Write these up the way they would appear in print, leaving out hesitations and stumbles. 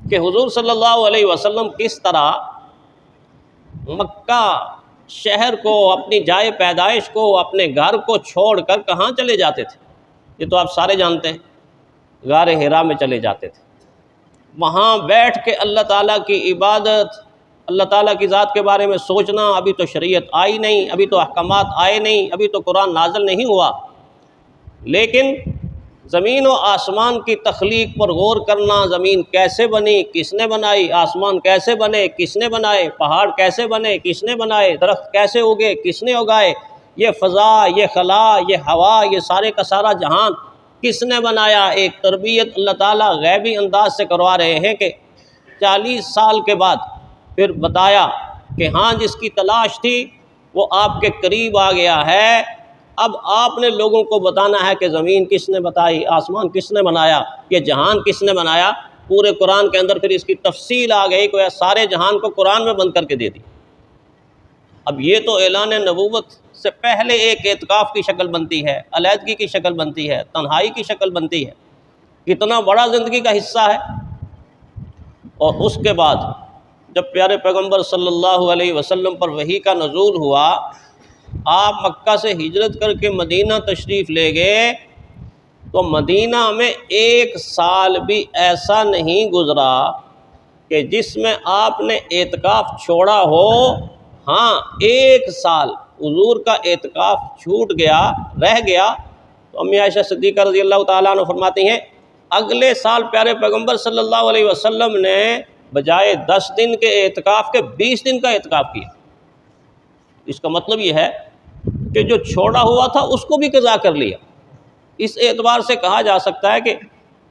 کہ حضور صلی اللہ علیہ وسلم کس طرح مکہ شہر کو، اپنی جائے پیدائش کو، اپنے گھر کو چھوڑ کر کہاں چلے جاتے تھے؟ یہ تو آپ سارے جانتے ہیں، غار حرا میں چلے جاتے تھے۔ وہاں بیٹھ کے اللہ تعالیٰ کی عبادت، اللہ تعالیٰ کی ذات کے بارے میں سوچنا، ابھی تو شریعت آئی نہیں، ابھی تو احکامات آئے نہیں، ابھی تو قرآن نازل نہیں ہوا، لیکن زمین و آسمان کی تخلیق پر غور کرنا، زمین کیسے بنی، کس نے بنائی، آسمان کیسے بنے، کس نے بنائے، پہاڑ کیسے بنے، کس نے بنائے، درخت کیسے اگے، کس نے اگائے، یہ فضا، یہ خلا، یہ ہوا، یہ سارے کا سارا جہان کس نے بنایا۔ ایک تربیت اللہ تعالیٰ غیبی انداز سے کروا رہے ہیں کہ 40 سال کے بعد پھر بتایا کہ ہاں جس کی تلاش تھی وہ آپ کے قریب آ گیا ہے۔ اب آپ نے لوگوں کو بتانا ہے کہ زمین کس نے بتائی، آسمان کس نے بنایا، یہ جہان کس نے بنایا۔ پورے قرآن کے اندر پھر اس کی تفصیل آ گئی کہ سارے جہان کو قرآن میں بند کر کے دے دی۔ اب یہ تو اعلان نبوت سے پہلے ایک اعتکاف کی شکل بنتی ہے، علیحدگی کی شکل بنتی ہے، تنہائی کی شکل بنتی ہے، کتنا بڑا زندگی کا حصہ ہے۔ اور اس کے بعد جب پیارے پیغمبر صلی اللہ علیہ وسلم پر وحی کا نزول ہوا، آپ مکہ سے ہجرت کر کے مدینہ تشریف لے گئے، تو مدینہ میں 1 سال بھی ایسا نہیں گزرا کہ جس میں آپ نے اعتکاف چھوڑا ہو۔ ہاں 1 سال حضور کا اعتکاف چھوٹ گیا، رہ گیا، تو امی عائشہ صدیقہ رضی اللہ تعالیٰ عنہ فرماتی ہیں اگلے سال پیارے پیغمبر صلی اللہ علیہ وسلم نے بجائے 10 دن کے اعتکاف کے 20 دن کا اعتکاف کیا۔ اس کا مطلب یہ ہے کہ جو چھوڑا ہوا تھا اس کو بھی قضا کر لیا۔ اس اعتبار سے کہا جا سکتا ہے کہ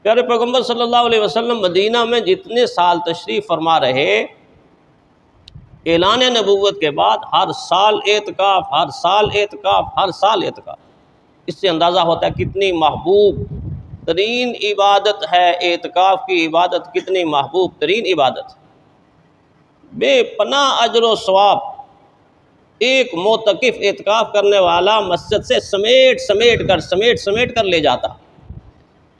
پیارے پیغمبر صلی اللہ علیہ وسلم مدینہ میں جتنے سال تشریف فرما رہے، اعلان نبوت کے بعد ہر سال اعتکاف، ہر سال اعتکاف، ہر سال اعتکاف۔ اس سے اندازہ ہوتا ہے کتنی محبوب ترین عبادت ہے اعتکاف کی عبادت، کتنی محبوب ترین عبادت، بے پناہ اجر و ثواب۔ ایک معتکف اعتکاف کرنے والا مسجد سے سمیٹ کر لے جاتا۔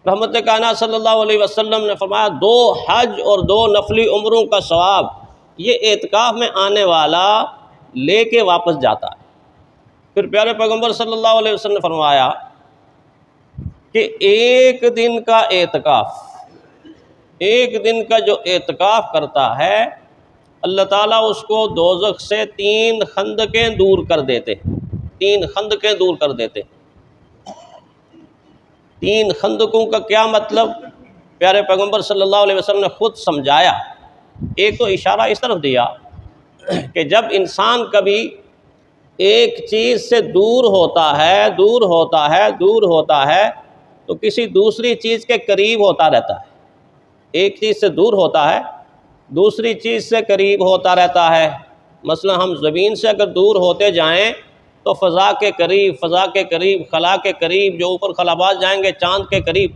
رحمت کائنات صلی اللہ علیہ وسلم نے فرمایا 2 حج اور 2 نفلی عمروں کا ثواب یہ اعتکاف میں آنے والا لے کے واپس جاتا ہے۔ پھر پیارے پیغمبر صلی اللہ علیہ وسلم نے فرمایا کہ 1 دن کا اعتکاف، 1 دن کا جو اعتکاف کرتا ہے اللہ تعالیٰ اس کو دوزخ سے 3 خندقیں دور کر دیتے، 3 خندقیں دور کر دیتے۔ 3 خندقوں کا کیا مطلب؟ پیارے پیغمبر صلی اللہ علیہ وسلم نے خود سمجھایا۔ ایک تو اشارہ اس طرف دیا کہ جب انسان کبھی ایک چیز سے دور ہوتا ہے تو کسی دوسری چیز کے قریب ہوتا رہتا ہے۔ ایک چیز سے دور ہوتا ہے، دوسری چیز سے قریب ہوتا رہتا ہے۔ مثلا ہم زمین سے اگر دور ہوتے جائیں تو فضا کے قریب، خلا کے قریب، جو اوپر خلابات جائیں گے چاند کے قریب،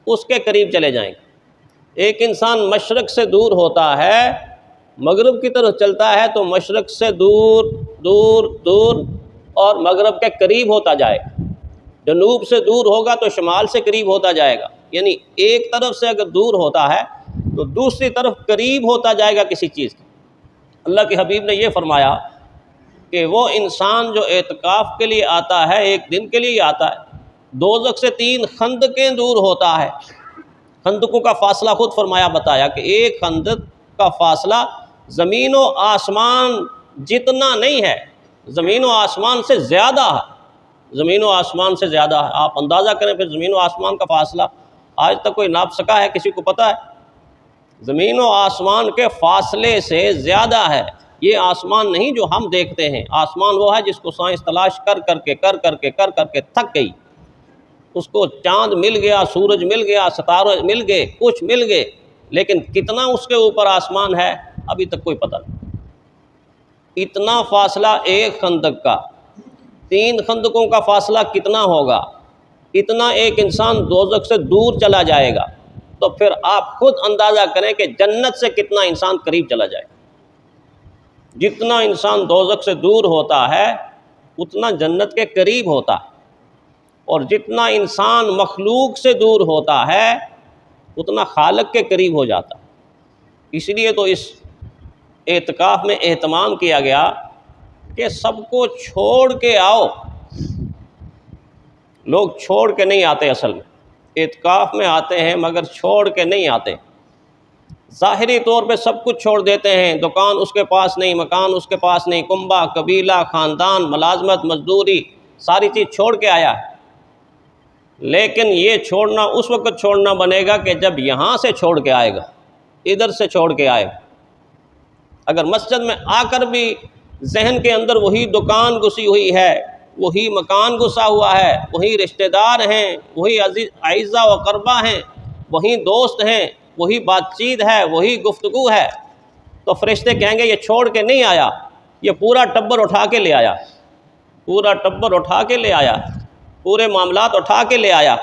اس کے قریب چلے جائیں گے۔ ایک انسان مشرق سے دور ہوتا ہے، مغرب کی طرف چلتا ہے تو مشرق سے دور دور دور اور مغرب کے قریب ہوتا جائے گا۔ جنوب سے دور ہوگا تو شمال سے قریب ہوتا جائے گا۔ یعنی ایک طرف سے اگر دور ہوتا ہے تو دوسری طرف قریب ہوتا جائے گا کسی چیز کی۔ اللہ کے حبیب نے یہ فرمایا کہ وہ انسان جو اعتکاف کے لیے آتا ہے، 1 دن کے لیے آتا ہے، دوزخ سے 3 خندقیں دور ہوتا ہے۔ خندقوں کا فاصلہ خود فرمایا بتایا کہ 1 خندق کا فاصلہ زمین و آسمان جتنا نہیں ہے، زمین و آسمان سے زیادہ ہے، زمین و آسمان سے زیادہ ہے۔ آپ اندازہ کریں پھر زمین و آسمان کا فاصلہ آج تک کوئی ناپ سکا ہے؟ کسی کو پتہ ہے؟ زمین و آسمان کے فاصلے سے زیادہ ہے۔ یہ آسمان نہیں جو ہم دیکھتے ہیں، آسمان وہ ہے جس کو سائنس تلاش کر کر کے تھک گئی۔ اس کو چاند مل گیا، سورج مل گیا، ستارے مل گئے، کچھ مل گئے، لیکن کتنا اس کے اوپر آسمان ہے ابھی تک کوئی پتہ نہیں۔ اتنا فاصلہ 1 خندق کا، 3 خندقوں کا فاصلہ کتنا ہوگا؟ اتنا ایک انسان دوزخ سے دور چلا جائے گا، تو پھر آپ خود اندازہ کریں کہ جنت سے کتنا انسان قریب چلا جائے گا۔ جتنا انسان دوزخ سے دور ہوتا ہے اتنا جنت کے قریب ہوتا ہے، اور جتنا انسان مخلوق سے دور ہوتا ہے اتنا خالق کے قریب ہو جاتا ہے۔ اس لیے تو اس اعتکاف میں اہتمام کیا گیا کہ سب کو چھوڑ کے آؤ. لوگ چھوڑ کے نہیں آتے، اصل میں اعتکاف میں آتے ہیں مگر چھوڑ کے نہیں آتے. ظاہری طور پہ سب کچھ چھوڑ دیتے ہیں، دکان اس کے پاس نہیں، مکان اس کے پاس نہیں، کنبہ، قبیلہ، خاندان، ملازمت، مزدوری، ساری چیز چھوڑ کے آیا ہے. لیکن یہ چھوڑنا اس وقت چھوڑنا بنے گا کہ جب یہاں سے چھوڑ کے آئے گا، ادھر سے چھوڑ کے آئے گا. اگر مسجد میں آ کر بھی ذہن کے اندر وہی دکان گھسی ہوئی ہے، وہی مکان گھسا ہوا ہے، وہی رشتہ دار ہیں، وہی اعزہ و اقربا ہیں، وہی دوست ہیں، وہی بات چیت ہے، وہی گفتگو ہے، تو فرشتے کہیں گے یہ چھوڑ کے نہیں آیا، یہ پورا ٹبر اٹھا کے لے آیا، پورا ٹبر اٹھا کے لے آیا، پورے معاملات اٹھا کے لے آیا.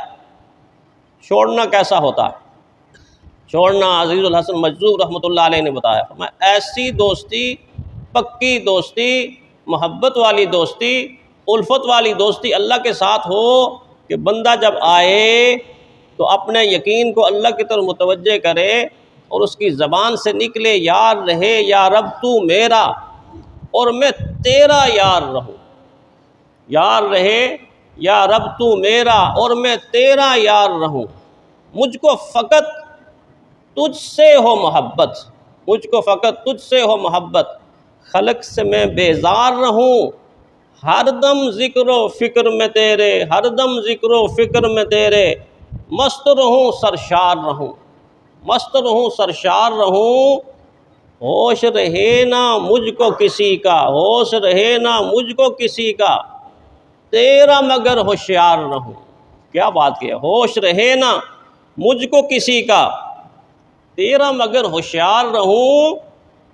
چھوڑنا کیسا ہوتا ہے؟ چھوڑنا عزیز الحسن مجذوب رحمۃ اللہ علیہ نے بتایا، فرمایا ایسی دوستی، پکی دوستی، محبت والی دوستی، الفت والی دوستی اللہ کے ساتھ ہو کہ بندہ جب آئے تو اپنے یقین کو اللہ کی طرف متوجہ کرے اور اس کی زبان سے نکلے یار رہے یا رب تو میرا اور میں تیرا یار رہوں، یار رہے یا رب تو میرا اور میں تیرا یار رہوں، مجھ کو فقط تجھ سے ہو محبت، مجھ کو فقط تجھ سے ہو محبت، خلق سے میں بیزار رہوں، ہر دم ذکر و فکر میں تیرے، ہر دم ذکر و فکر میں تیرے، مست رہوں سرشار رہوں، مست رہوں سرشار رہوں، ہوش رہے نہ مجھ کو کسی کا، ہوش رہے نہ مجھ کو کسی کا، تیرا مگر ہوشیار رہوں. کیا بات کی ہے، ہوش رہے نہ مجھ کو کسی کا، تیرا مگر ہوشیار رہوں،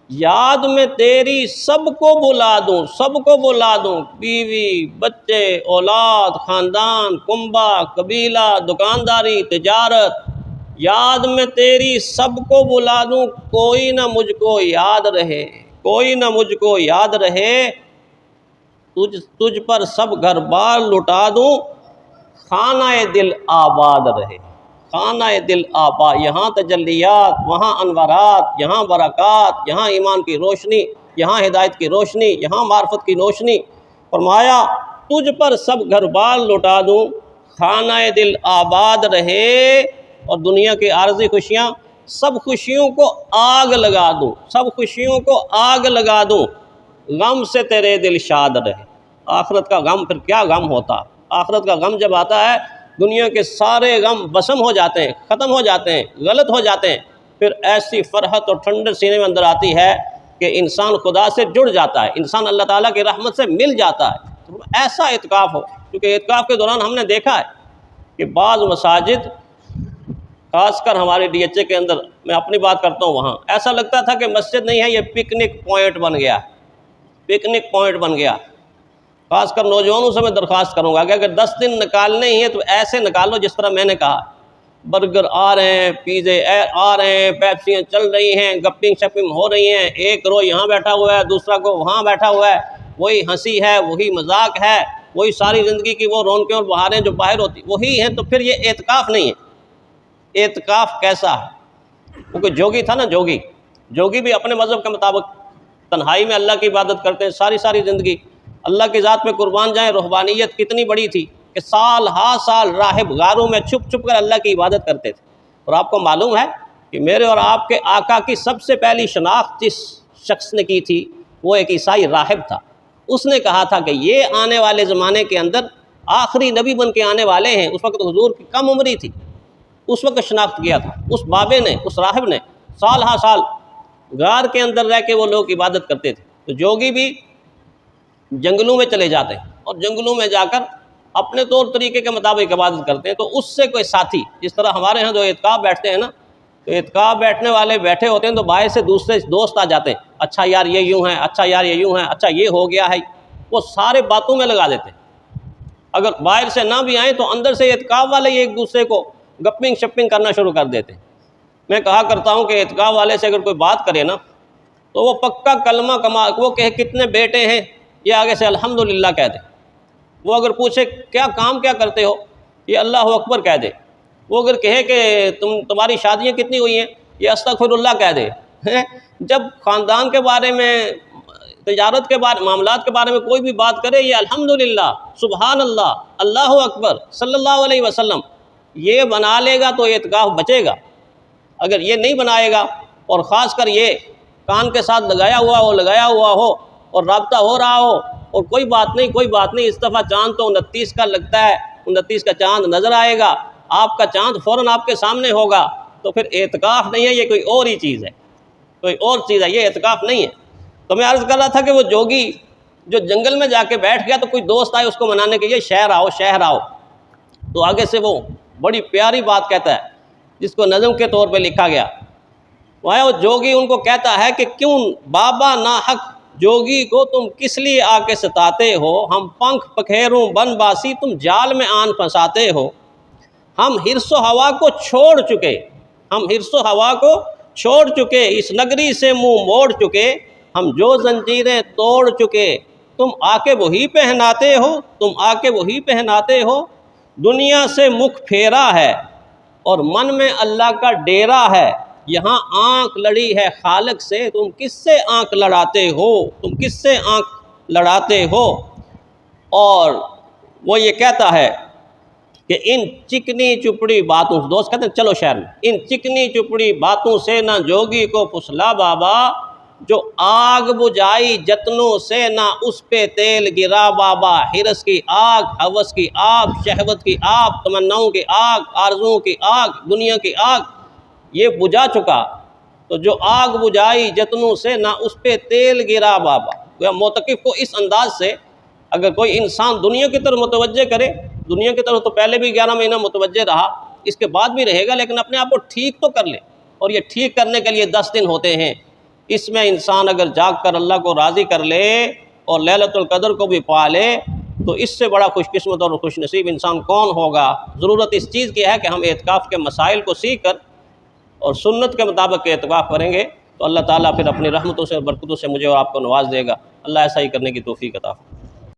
یاد میں تیری سب کو بلا دوں، سب کو بلا دوں، بیوی، بچے، اولاد، خاندان، کنبہ، قبیلہ، دکانداری، تجارت، یاد میں تیری سب کو بلا دوں، کوئی نہ مجھ کو یاد رہے، کوئی نہ مجھ کو یاد رہے، تجھ پر سب گھر بار لٹا دوں، خانہ دل آباد رہے، خانہ دل آباد. یہاں تجلیات، وہاں انوارات، یہاں برکات، یہاں ایمان کی روشنی، یہاں ہدایت کی روشنی، یہاں معرفت کی روشنی. فرمایا تجھ پر سب گھر بار لٹا دوں، خانہ دل آباد رہے، اور دنیا کی عارضی خوشیاں سب خوشیوں کو آگ لگا دوں، سب خوشیوں کو آگ لگا دوں، غم سے تیرے دل شاد رہے. آخرت کا غم پھر کیا غم ہوتا، آخرت کا غم جب آتا ہے دنیا کے سارے غم بسم ہو جاتے ہیں، ختم ہو جاتے ہیں، غلط ہو جاتے ہیں، پھر ایسی فرحت اور ٹھنڈ سینے میں اندر آتی ہے کہ انسان خدا سے جڑ جاتا ہے، انسان اللہ تعالیٰ کی رحمت سے مل جاتا ہے. ایسا اعتکاف ہو، کیونکہ اعتکاف کے دوران ہم نے دیکھا ہے کہ بعض مساجد، خاص کر ہمارے ڈی ایچ اے کے اندر، میں اپنی بات کرتا ہوں، وہاں ایسا لگتا تھا کہ مسجد نہیں ہے، یہ پکنک پوائنٹ بن گیا، پکنک پوائنٹ بن گیا. خاص کر نوجوانوں سے میں درخواست کروں گا کہ اگر 10 دن نکالنے ہی ہیں تو ایسے نکالو جس طرح میں نے کہا. برگر آ رہے ہیں، پیزے آ رہے ہیں، پیپسیاں چل رہی ہیں، گپنگ شپنگ ہو رہی ہیں، ایک رو یہاں بیٹھا ہوا ہے، دوسرا کو وہاں بیٹھا ہوا ہے، وہی ہنسی ہے، وہی مذاق ہے، وہی ساری زندگی کی وہ رونقیں اور بہاریں جو باہر ہوتی وہی ہیں. تو پھر یہ اعتکاف نہیں ہے. اعتکاف کیسا ہے؟ کیونکہ جوگی تھا نا، جوگی بھی اپنے مذہب کے مطابق تنہائی میں اللہ کی عبادت کرتے ہیں ساری زندگی. اللہ کی ذات میں قربان جائیں، روحانیت کتنی بڑی تھی کہ سال ہا سال راہب غاروں میں چھپ کر اللہ کی عبادت کرتے تھے. اور آپ کو معلوم ہے کہ میرے اور آپ کے آقا کی سب سے پہلی شناخت جس شخص نے کی تھی وہ ایک عیسائی راہب تھا. اس نے کہا تھا کہ یہ آنے والے زمانے کے اندر آخری نبی بن کے آنے والے ہیں. اس وقت حضور کی کم عمری تھی، اس وقت شناخت کیا تھا. اس بابے نے، اس راہب نے سال ہا سال غار کے اندر رہ کے وہ لوگ عبادت کرتے تھے. تو جوگی بھی جنگلوں میں چلے جاتے ہیں اور جنگلوں میں جا کر اپنے طور طریقے کے مطابق عبادت کرتے ہیں. تو اس سے کوئی ساتھی، جس طرح ہمارے ہاں جو اعتکاف بیٹھتے ہیں نا، تو اعتکاف بیٹھنے والے بیٹھے ہوتے ہیں تو باہر سے دوسرے دوست آ جاتے ہیں، اچھا یار یہ یوں ہے، اچھا یار یہ یوں ہے، اچھا یہ ہو گیا ہے، وہ سارے باتوں میں لگا دیتے ہیں. اگر باہر سے نہ بھی آئیں تو اندر سے اعتکاف والے ایک دوسرے کو گپنگ شپنگ کرنا شروع کر دیتے ہیں. میں کہا کرتا ہوں کہ اعتکاف والے سے اگر کوئی بات کرے نا تو وہ پکا کلمہ کما، وہ کہے کتنے بیٹے ہیں، یہ آگے سے الحمدللہ کہہ دے. وہ اگر پوچھے کیا کام کیا کرتے ہو، یہ اللہ اکبر کہہ دے. وہ اگر کہے کہ تمہاری شادیاں کتنی ہوئی ہیں، یہ استغفر اللہ کہہ دے. جب خاندان کے بارے میں، تجارت کے بارے، معاملات کے بارے میں کوئی بھی بات کرے، یہ الحمدللہ، سبحان اللہ، اللہ اکبر، صلی اللہ علیہ وسلم، یہ بنا لے گا تو اعتکاف بچے گا۔ اگر یہ نہیں بنائے گا، اور خاص کر یہ کان کے ساتھ لگایا ہوا ہو اور رابطہ ہو رہا ہو، اور کوئی بات نہیں، اس دفعہ چاند تو 29 کا لگتا ہے، 29 کا چاند نظر آئے گا، آپ کا چاند فوراً آپ کے سامنے ہوگا، تو پھر اعتکاف نہیں ہے، یہ کوئی اور ہی چیز ہے، یہ اعتکاف نہیں ہے۔ تو میں عرض کر رہا تھا کہ وہ جوگی جو جنگل میں جا کے بیٹھ گیا، تو کوئی دوست آئے اس کو منانے کے لیے، شہر آؤ، تو آگے سے وہ بڑی پیاری بات کہتا ہے جس کو نظم کے طور پہ لکھا گیا۔ وہ جوگی ان کو کہتا ہے کہ کیوں بابا ناحق جوگی کو تم کس لیے آ کے ستاتے ہو، ہم پنکھ پکھیروں بن باسی تم جال میں آن پھنساتے ہو، ہم حرص و ہوا کو چھوڑ چکے، اس نگری سے منہ موڑ چکے، ہم جو زنجیریں توڑ چکے، تم آ کے وہی پہناتے ہو، دنیا سے مکھ پھیرا ہے اور من میں اللہ کا ڈیرا ہے، یہاں آنکھ لڑی ہے خالق سے، تم کس سے آنکھ لڑاتے ہو، اور وہ یہ کہتا ہے کہ ان چکنی چپڑی باتوں، دوست کہتے ہیں چلو شہر میں، ان چکنی چپڑی باتوں سے نہ جوگی کو پھسلا بابا، جو آگ بجھائی جتنوں سے نہ اس پہ تیل گرا بابا، حرص کی آگ، ہوس کی آگ، شہوت کی آگ، تمناؤں کی آگ، آرزوؤں کی آگ، دنیا کی آگ یہ بجھا چکا، تو جو آگ بجھائی جتنوں سے نہ اس پہ تیل گرا بابا۔ معتکف کو اس انداز سے اگر کوئی انسان دنیا کی طرف متوجہ کرے، دنیا کی طرف تو پہلے بھی 11 مہینہ متوجہ رہا، اس کے بعد بھی رہے گا، لیکن اپنے آپ کو ٹھیک تو کر لے، اور یہ ٹھیک کرنے کے لیے 10 دن ہوتے ہیں، اس میں انسان اگر جاگ کر اللہ کو راضی کر لے اور لیلۃ القدر کو بھی پا لے، تو اس سے بڑا خوش قسمت اور خوش نصیب انسان کون ہوگا۔ ضرورت اس چیز کی ہے کہ ہم اعتکاف کے مسائل کو سیکھ کر اور سنت کے مطابق اعتکاف کریں گے، تو اللہ تعالیٰ پھر اپنی رحمتوں سے اور برکتوں سے مجھے اور آپ کو نواز دے گا۔ اللہ ایسا ہی کرنے کی توفیق عطا فرمائے۔